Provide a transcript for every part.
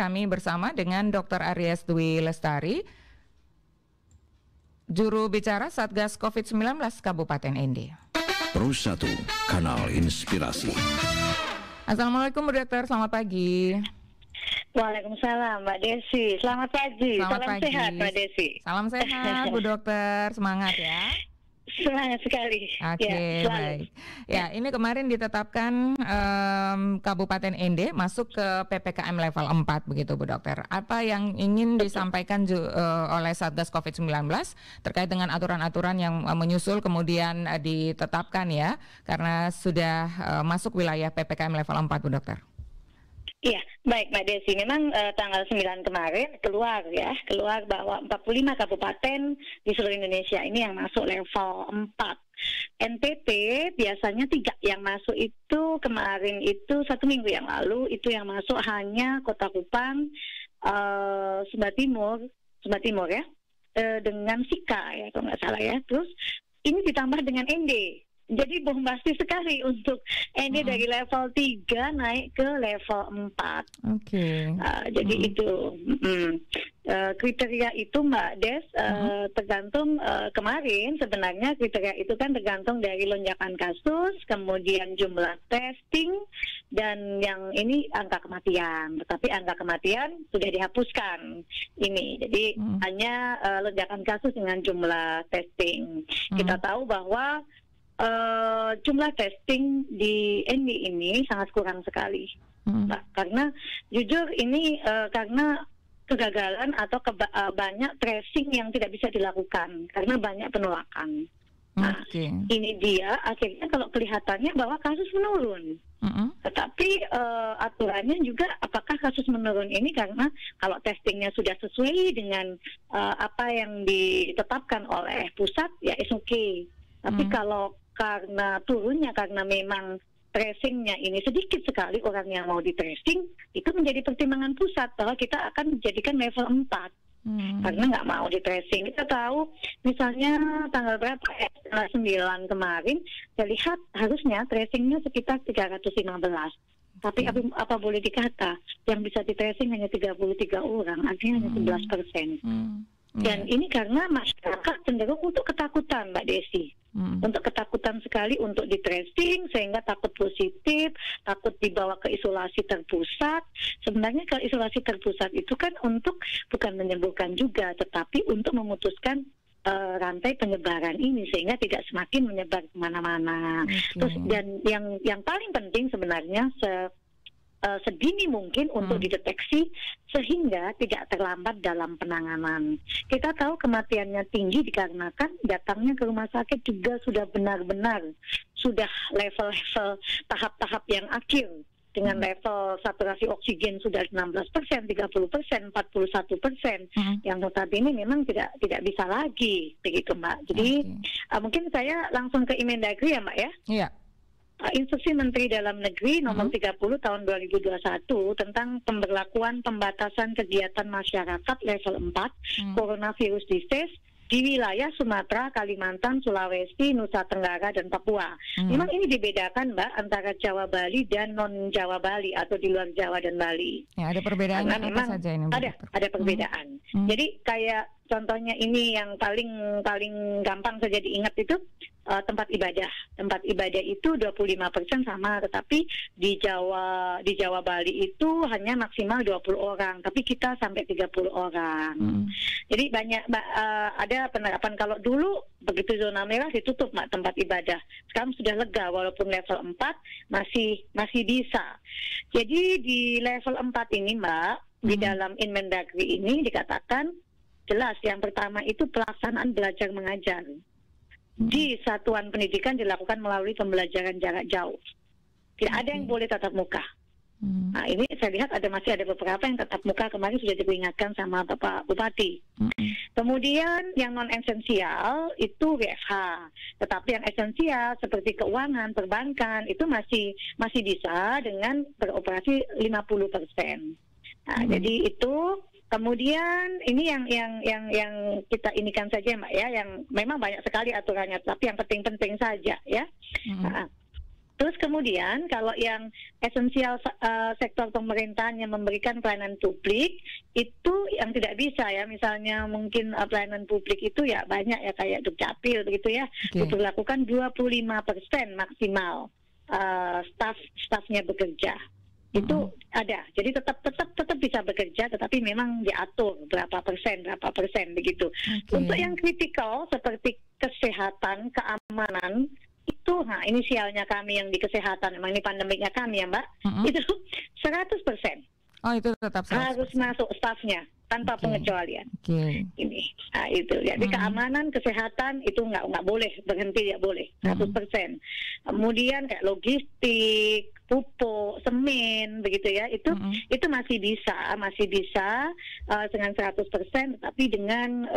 kami bersama dengan Dr. Aries Dwi Lestari, juru bicara Satgas COVID-19 Kabupaten ND. Pro 1, Kanal Inspirasi. Assalamualaikum Bu Dokter, selamat pagi. Waalaikumsalam Mbak Desi, selamat pagi. Salam sehat Mbak Desi. Salam sehat Bu Dokter, semangat ya. Semangat sekali. Oke, baik. Ya, ini kemarin ditetapkan Kabupaten ND masuk ke PPKM level 4 begitu Bu Dokter. Apa yang ingin disampaikan oleh Satgas COVID-19 terkait dengan aturan-aturan yang menyusul kemudian ditetapkan ya, karena sudah masuk wilayah PPKM level 4 Bu Dokter? Iya, baik Mbak Desi. Memang tanggal 9 kemarin keluar bahwa 45 kabupaten di seluruh Indonesia ini yang masuk level 4. NTT biasanya 3 yang masuk itu kemarin itu 1 minggu yang lalu itu yang masuk hanya Kota Kupang, Sumba Timur ya, dengan Sika ya kalau nggak salah ya. Terus ini ditambah dengan ND. Jadi bombastis sekali untuk ini dari level 3 naik ke level 4. Oke. Jadi itu kriteria itu Mbak Des tergantung kemarin sebenarnya kriteria itu kan tergantung dari lonjakan kasus, kemudian jumlah testing dan yang ini angka kematian. Tetapi angka kematian sudah dihapuskan ini. Jadi hanya lonjakan kasus dengan jumlah testing. Kita tahu bahwa jumlah testing di ND ini sangat kurang sekali, Mbak. Karena jujur ini karena kegagalan atau banyak tracing yang tidak bisa dilakukan karena banyak penolakan. Nah, ini dia akhirnya kalau kelihatannya bahwa kasus menurun. Tetapi aturannya juga apakah kasus menurun ini karena kalau testingnya sudah sesuai dengan apa yang ditetapkan oleh pusat ya is okay. Tapi kalau karena turunnya karena memang tracingnya ini sedikit sekali orang yang mau di tracing, itu menjadi pertimbangan pusat bahwa kita akan menjadikan level 4 karena nggak mau di tracing. Kita tahu misalnya tanggal berapa tanggal 9 kemarin saya lihat harusnya tracingnya sekitar 315, tapi apa boleh dikata yang bisa di tracing hanya 33 orang, artinya hanya 11%. Dan ini karena masyarakat cenderung untuk ketakutan Mbak Desi, untuk ketakutan sekali untuk di tracing sehingga takut positif, takut dibawa ke isolasi terpusat. Sebenarnya ke isolasi terpusat itu kan untuk bukan menyembuhkan juga, tetapi untuk memutuskan rantai penyebaran ini sehingga tidak semakin menyebar kemana-mana. Terus dan yang paling penting sebenarnya sedini mungkin untuk dideteksi sehingga tidak terlambat dalam penanganan. Kita tahu kematiannya tinggi dikarenakan datangnya ke rumah sakit juga sudah benar-benar sudah level-level tahap-tahap yang akhir dengan level saturasi oksigen sudah 16%, 30%, 41%, yang notabene memang tidak bisa lagi begitu Mbak. Jadi mungkin saya langsung ke Imendagri ya Mbak ya. Iya. Instruksi Menteri Dalam Negeri nomor 30 tahun 2021 tentang pemberlakuan pembatasan kegiatan masyarakat level 4 coronavirus disease di wilayah Sumatera, Kalimantan, Sulawesi, Nusa Tenggara, dan Papua. Memang ini dibedakan Mbak antara Jawa Bali dan non Jawa Bali atau di luar Jawa dan Bali. Ya, ada perbedaan apa saja ini? Ada perbedaan. Jadi kayak contohnya ini yang paling gampang saja diingat itu tempat ibadah. Tempat ibadah itu 25% sama, tetapi di Jawa Bali itu hanya maksimal 20 orang, tapi kita sampai 30 orang. Jadi banyak ada penerapan. Kalau dulu begitu zona merah ditutup Mbak tempat ibadah. Sekarang sudah lega walaupun level 4 masih bisa. Jadi di level 4 ini Mbak, di dalam Inmendagri ini dikatakan jelas yang pertama itu pelaksanaan belajar mengajar di satuan pendidikan dilakukan melalui pembelajaran jarak jauh. Tidak ada yang boleh tatap muka. Nah ini saya lihat masih ada beberapa yang tatap muka, kemarin sudah diperingatkan sama Bapak Bupati. Kemudian yang non esensial itu WFH, tetapi yang esensial seperti keuangan, perbankan itu masih bisa dengan beroperasi 50%. Nah jadi itu. Kemudian ini yang kita inikan saja Mbak ya, yang memang banyak sekali aturannya, tapi yang penting-penting saja ya. Terus kemudian kalau yang esensial sektor pemerintahan yang memberikan pelayanan publik itu yang tidak bisa ya, misalnya mungkin pelayanan publik itu ya banyak ya kayak Dukcapil begitu ya, diberlakukan 25% maksimal stafnya bekerja. Itu ada, jadi tetap bisa bekerja, tetapi memang diatur berapa persen begitu. Untuk yang kritikal seperti kesehatan, keamanan itu, nah inisialnya kami yang di kesehatan, memang ini pandemiknya kami ya Mbak, itu 100%. Oh itu tetap 100%. Harus masuk stafnya tanpa pengecualian. Ini, nah itu. Jadi keamanan, kesehatan itu nggak boleh berhenti, ya boleh 100%. Kemudian kayak logistik, pupuk, semen, begitu ya, itu masih bisa dengan 100%, tapi dengan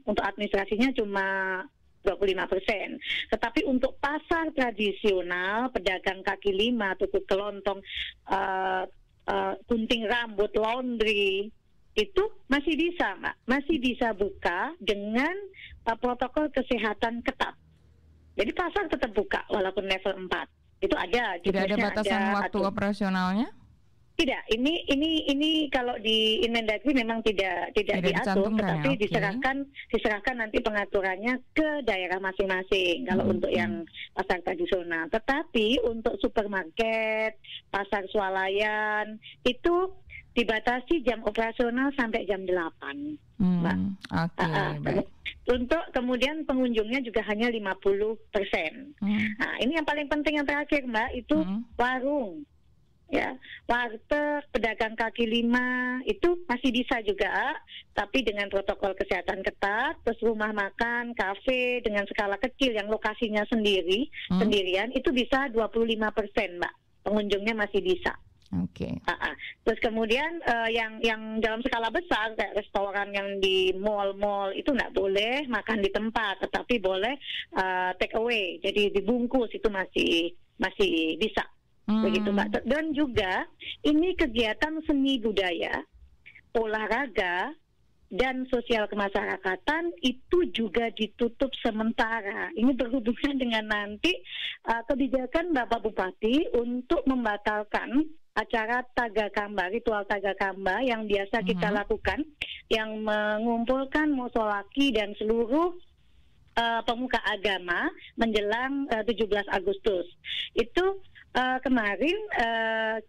untuk administrasinya cuma 25%. Tetapi untuk pasar tradisional, pedagang kaki lima, tuku kelontong, gunting rambut, laundry, itu masih bisa, Mbak. Masih bisa buka dengan protokol kesehatan ketat. Jadi pasar tetap buka walaupun level 4. Itu ada. Tidak ada batasan waktu operasionalnya? Tidak. Ini kalau di Inmendagri memang tidak diatur, tetapi diserahkan nanti pengaturannya ke daerah masing-masing. Kalau untuk yang pasar tradisional, tetapi untuk supermarket, pasar swalayan itu dibatasi jam operasional sampai jam 8. Baik. Untuk kemudian pengunjungnya juga hanya 50%. Nah, ini yang paling penting yang terakhir, Mbak, itu warung. Ya, warteg, pedagang kaki lima itu masih bisa juga, tapi dengan protokol kesehatan ketat. Terus rumah makan, kafe dengan skala kecil yang lokasinya sendirian itu bisa 25%, Mbak. Pengunjungnya masih bisa. Terus kemudian yang dalam skala besar kayak restoran yang di mall-mall itu nggak boleh makan di tempat, tetapi boleh take away, jadi dibungkus, itu masih bisa. Begitu Mbak. Dan juga ini kegiatan seni budaya, olahraga, dan sosial kemasyarakatan itu juga ditutup sementara. Ini berhubungan dengan nanti kebijakan Bapak Bupati untuk membatalkan acara Tagakamba, ritual Tagakamba yang biasa kita lakukan, yang mengumpulkan musolaki dan seluruh pemuka agama menjelang 17 Agustus. Itu kemarin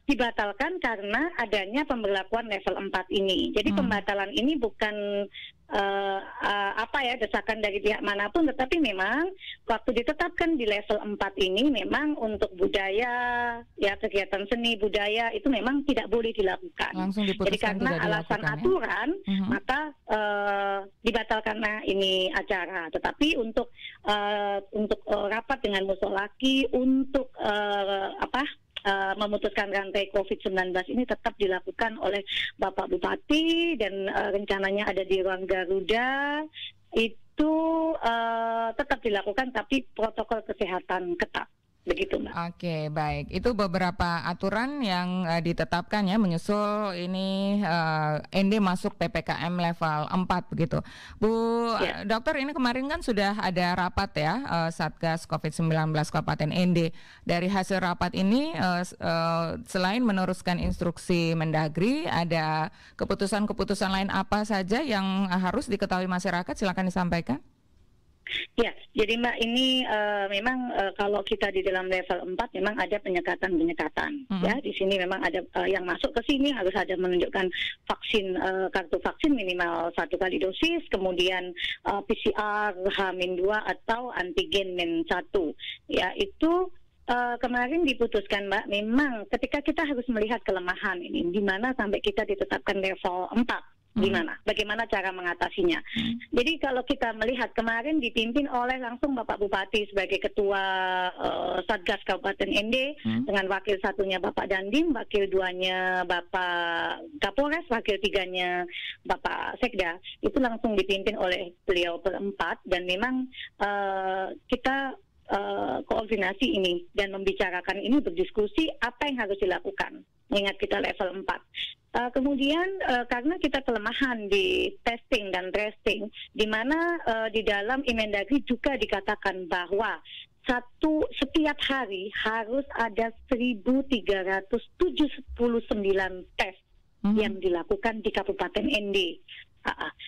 dibatalkan karena adanya pemberlakuan level 4 ini. Jadi pembatalan ini bukan desakan dari pihak manapun, tetapi memang waktu ditetapkan di level 4 ini memang untuk budaya, ya kegiatan seni budaya itu memang tidak boleh dilakukan. Jadi karena alasan aturan, maka dibatalkan ini acara. Tetapi untuk rapat dengan musolaki, untuk memutuskan rantai COVID-19 ini tetap dilakukan oleh Bapak Bupati, dan rencananya ada di ruang Garuda, itu tetap dilakukan tapi protokol kesehatan ketat. Begitu, Mbak. Baik. Itu beberapa aturan yang ditetapkan ya menyusul ini ND masuk PPKM level 4 begitu. Bu Dokter, ini kemarin kan sudah ada rapat ya Satgas COVID-19 Kabupaten ND. Dari hasil rapat ini selain meneruskan instruksi Mendagri, ada keputusan-keputusan lain apa saja yang harus diketahui masyarakat? Silakan disampaikan. Ya, jadi Mbak, ini memang kalau kita di dalam level 4 memang ada penyekatan. Ya, di sini memang ada yang masuk ke sini harus ada menunjukkan vaksin, kartu vaksin minimal 1 kali dosis, kemudian PCR H-2 atau antigen -1. Ya, itu kemarin diputuskan, Mbak, memang ketika kita harus melihat kelemahan ini, di mana sampai kita ditetapkan level 4. Bagaimana cara mengatasinya. Jadi kalau kita melihat kemarin dipimpin oleh langsung Bapak Bupati sebagai Ketua Satgas Kabupaten ND, dengan wakil satunya Bapak Dandim, wakil duanya Bapak Kapolres, wakil tiganya Bapak Sekda, itu langsung dipimpin oleh beliau berempat, dan memang kita koordinasi ini dan membicarakan ini, berdiskusi apa yang harus dilakukan mengingat kita level 4. Kemudian karena kita kelemahan di testing dan tracing, di mana di dalam Inmendagri juga dikatakan bahwa setiap hari harus ada 1.379 tes yang dilakukan di Kabupaten ND.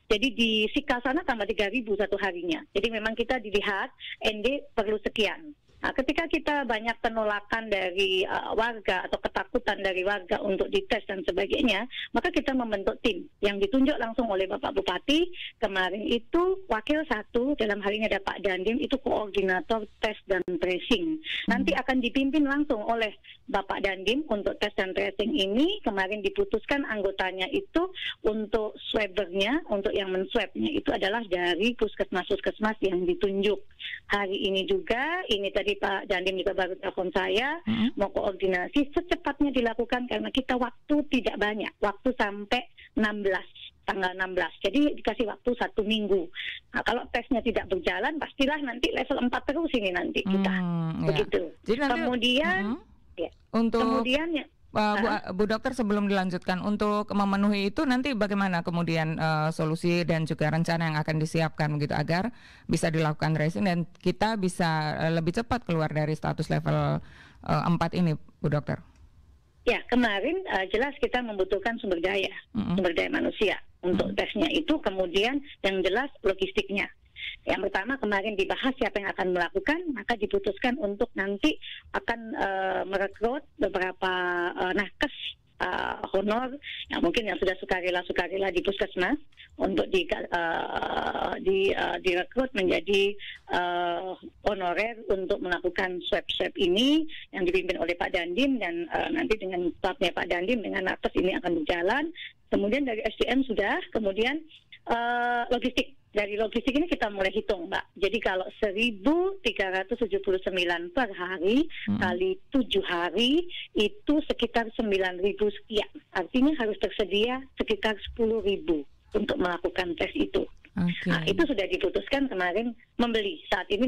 Jadi di Sikasana tambah 3.000 satu harinya. Jadi memang kita dilihat ND perlu sekian. Nah, ketika kita banyak penolakan dari warga atau ketakutan dari warga untuk dites dan sebagainya, maka kita membentuk tim yang ditunjuk langsung oleh Bapak Bupati. Kemarin itu wakil satu, dalam hal ini ada Pak Dandim, itu koordinator tes dan tracing. Nanti akan dipimpin langsung oleh Bapak Dandim untuk tes dan tracing ini. Kemarin diputuskan anggotanya itu untuk swabbernya, untuk yang menswabnya itu adalah dari puskesmas-puskesmas yang ditunjuk. Hari ini juga, ini tadi Pak Dandim juga baru telepon saya, mau koordinasi secepatnya dilakukan karena kita waktu tidak banyak, waktu sampai 16, tanggal 16. Jadi dikasih waktu 1 minggu. Nah, kalau tesnya tidak berjalan, pastilah nanti level 4 terus ini nanti kita. Begitu. Jadi nanti, kemudian, Bu Dokter, sebelum dilanjutkan, untuk memenuhi itu nanti bagaimana kemudian solusi dan juga rencana yang akan disiapkan begitu agar bisa dilakukan tracing dan kita bisa lebih cepat keluar dari status level 4 ini, Bu Dokter? Ya, kemarin jelas kita membutuhkan sumber daya manusia untuk tesnya itu, kemudian yang jelas logistiknya. Yang pertama kemarin dibahas siapa yang akan melakukan, maka diputuskan untuk nanti akan merekrut beberapa nakes honor yang mungkin yang sudah sukarela di puskesmas untuk direkrut menjadi honorer untuk melakukan swab ini yang dipimpin oleh Pak Dandim, dan nanti dengan stafnya Pak Dandim dengan nakes ini akan berjalan. Kemudian dari SDM sudah, kemudian logistik. Dari logistik ini kita mulai hitung, Mbak. Jadi kalau 1.379 per hari kali 7 hari itu sekitar 9.000 sekian. Artinya harus tersedia sekitar 10.000 untuk melakukan tes itu. Nah, itu sudah diputuskan kemarin membeli. Saat ini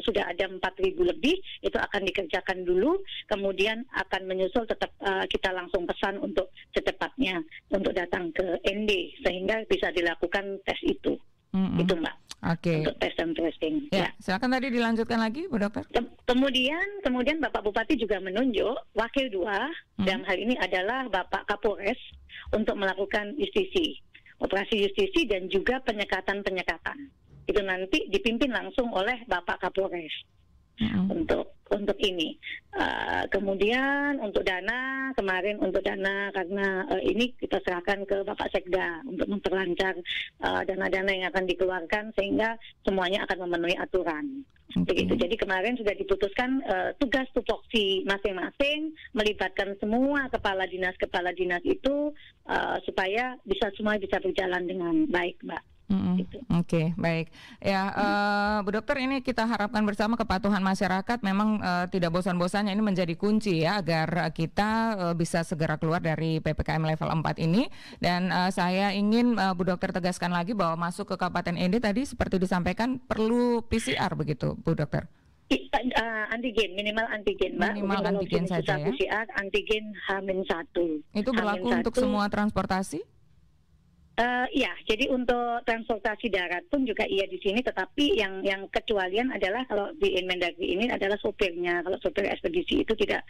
sudah ada 4.000 lebih, itu akan dikerjakan dulu, kemudian akan menyusul tetap kita langsung pesan untuk secepatnya untuk datang ke ND sehingga bisa dilakukan tes itu. Itu Mbak. Untuk tes dan tracing. Ya, silakan tadi dilanjutkan lagi, Bu Dokter. Kemudian Bapak Bupati juga menunjuk wakil 2 dalam hal ini adalah Bapak Kapolres untuk melakukan justisi, operasi justisi dan juga penyekatan. Itu nanti dipimpin langsung oleh Bapak Kapolres. Untuk ini. Kemudian untuk dana, kemarin untuk dana karena ini kita serahkan ke Bapak Sekda untuk memperlancar dana-dana yang akan dikeluarkan sehingga semuanya akan memenuhi aturan. Begitu. Jadi kemarin sudah diputuskan tugas tupoksi masing-masing melibatkan semua kepala dinas itu supaya semua bisa berjalan dengan baik, Mbak. Oke, baik. Ya, Bu Dokter, ini kita harapkan bersama kepatuhan masyarakat memang tidak bosan-bosannya ini menjadi kunci ya agar kita bisa segera keluar dari PPKM level 4 ini. Dan saya ingin Bu Dokter tegaskan lagi bahwa masuk ke Kabupaten ND tadi seperti disampaikan perlu PCR begitu, Bu Dokter? Antigen, minimal antigen, Mbak. Minimal antigen saja ya? PCR, antigen H-1. Itu berlaku untuk semua transportasi? Ya, jadi untuk transportasi darat pun juga iya di sini, tetapi yang kecualian adalah kalau di Inmendagri ini adalah sopirnya. Kalau sopir ekspedisi itu tidak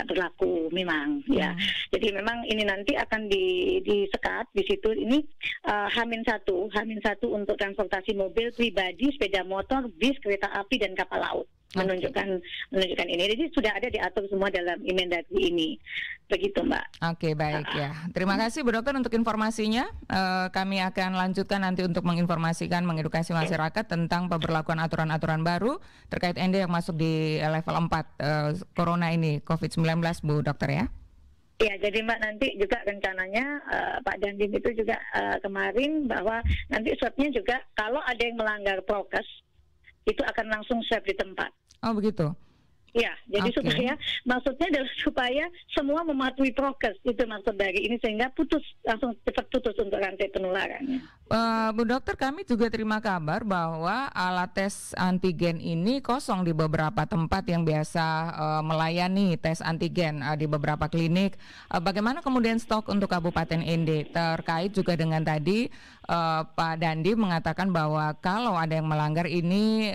berlaku memang, ya. Jadi memang ini nanti akan disekat di situ ini H-1 untuk transportasi mobil pribadi, sepeda motor, bis, kereta api dan kapal laut. Menunjukkan ini. Jadi sudah ada diatur semua dalam Inmendagri ini. Begitu, Mbak. Oke, baik ya. Terima kasih Bu Dokter untuk informasinya. Kami akan lanjutkan nanti untuk menginformasikan, mengedukasi masyarakat tentang pemberlakuan aturan-aturan baru terkait ND yang masuk di level 4 Corona ini, COVID-19, Bu Dokter ya. Ya, jadi Mbak nanti juga rencananya Pak Dandim itu juga kemarin bahwa nanti swabnya juga kalau ada yang melanggar prokes itu akan langsung swab di tempat. Oh begitu. Ya, jadi supaya maksudnya adalah supaya semua mematuhi prokes, itu maksud dari ini, sehingga langsung cepat putus untuk rantai penularannya. Bu Dokter, kami juga terima kabar bahwa alat tes antigen ini kosong di beberapa tempat yang biasa melayani tes antigen di beberapa klinik. Bagaimana kemudian stok untuk Kabupaten ND? Terkait juga dengan tadi Pak Dandi mengatakan bahwa kalau ada yang melanggar ini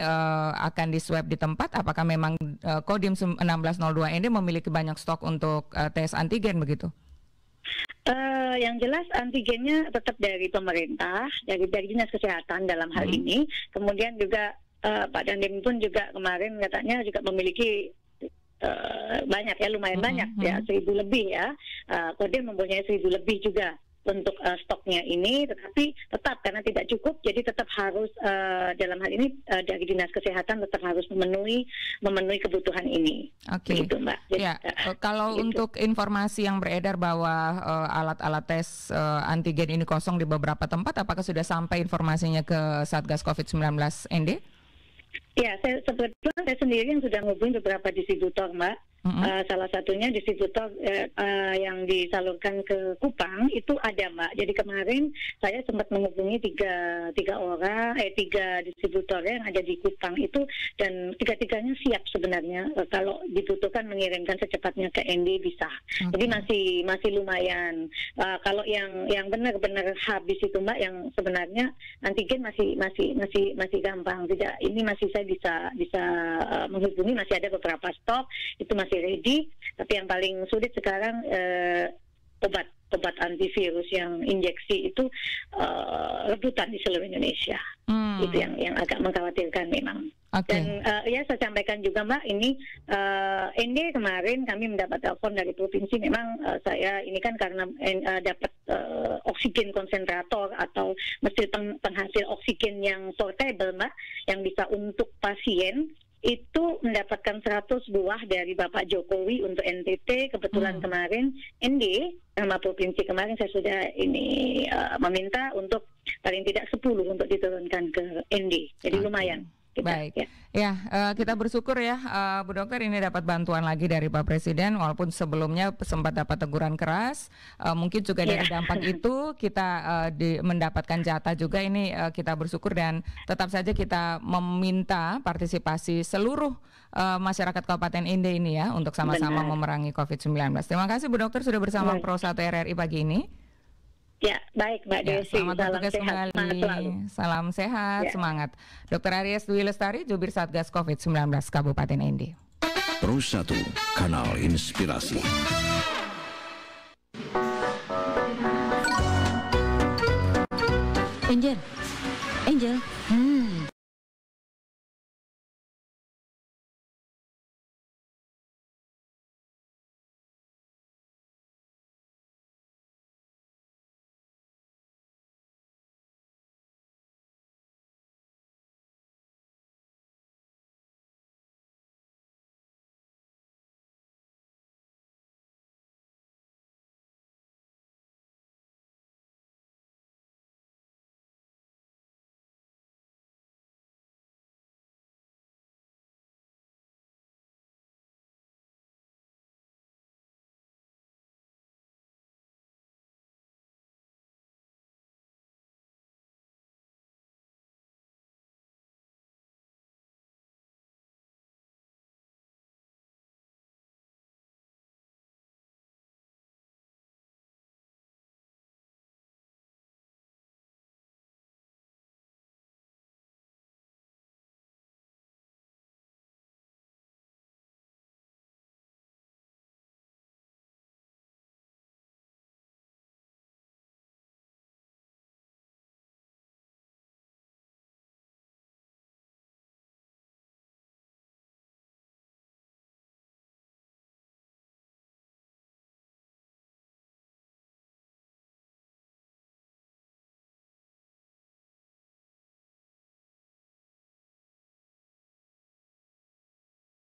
akan diswab di tempat. Apakah memang Kodim 1602 ND memiliki banyak stok untuk tes antigen begitu? Yang jelas antigennya tetap dari pemerintah, dari Dinas Kesehatan dalam hal ini. Kemudian juga Pak Dandim pun juga kemarin katanya juga memiliki banyak ya, lumayan banyak ya, 1.000 lebih ya. Kodim mempunyai 1.000 lebih juga untuk stoknya ini, tetapi tetap karena tidak cukup, jadi tetap harus dalam hal ini dari Dinas Kesehatan tetap harus memenuhi kebutuhan ini. Oke. Begitu, Mbak. Jadi, ya, kalau gitu. Untuk informasi yang beredar bahwa alat-alat tes antigen ini kosong di beberapa tempat, apakah sudah sampai informasinya ke Satgas COVID-19 ND? Ya, saya sendiri yang sudah menghubungi beberapa distributor, Mbak. Salah satunya distributor yang disalurkan ke Kupang itu ada, Mbak. Jadi kemarin saya sempat menghubungi tiga distributor yang ada di Kupang itu, dan tiga-tiganya siap sebenarnya kalau dibutuhkan mengirimkan secepatnya ke ND bisa. Jadi masih lumayan. Kalau yang benar-benar habis itu, Mbak, yang sebenarnya antigen masih gampang. Tidak, ini masih saya bisa menghubungi, masih ada beberapa stok itu masih ready, tapi yang paling sulit sekarang obat antivirus yang injeksi itu rebutan di seluruh Indonesia. Itu yang agak mengkhawatirkan memang. Dan ya saya sampaikan juga, Mbak, ini ND kemarin kami mendapat telepon dari provinsi. Memang saya ini kan karena dapat oksigen konsentrator atau mesin penghasil oksigen yang portable, Mbak, yang bisa untuk pasien, itu mendapatkan 100 buah dari Bapak Jokowi untuk NTT. Kebetulan kemarin ND sama provinsi kemarin saya sudah ini meminta untuk paling tidak 10 untuk diturunkan ke ND. Jadi lumayan. Baik, kita bersyukur ya Bu Dokter ini dapat bantuan lagi dari Pak Presiden, walaupun sebelumnya sempat dapat teguran keras. Mungkin juga dari dampak itu kita mendapatkan jatah juga. Ini kita bersyukur, dan tetap saja kita meminta partisipasi seluruh masyarakat Kabupaten ND ini ya, untuk sama-sama memerangi COVID-19. Terima kasih Bu Dokter sudah bersama Pro 1 RRI pagi ini. Ya, baik Mbak Desi. Selamat bertugas kembali. Salam sehat, semangat. Dr. Aries Dwi Lestari, Jubir Satgas COVID-19 Kabupaten ND. Pro 1, Kanal Inspirasi. Angel,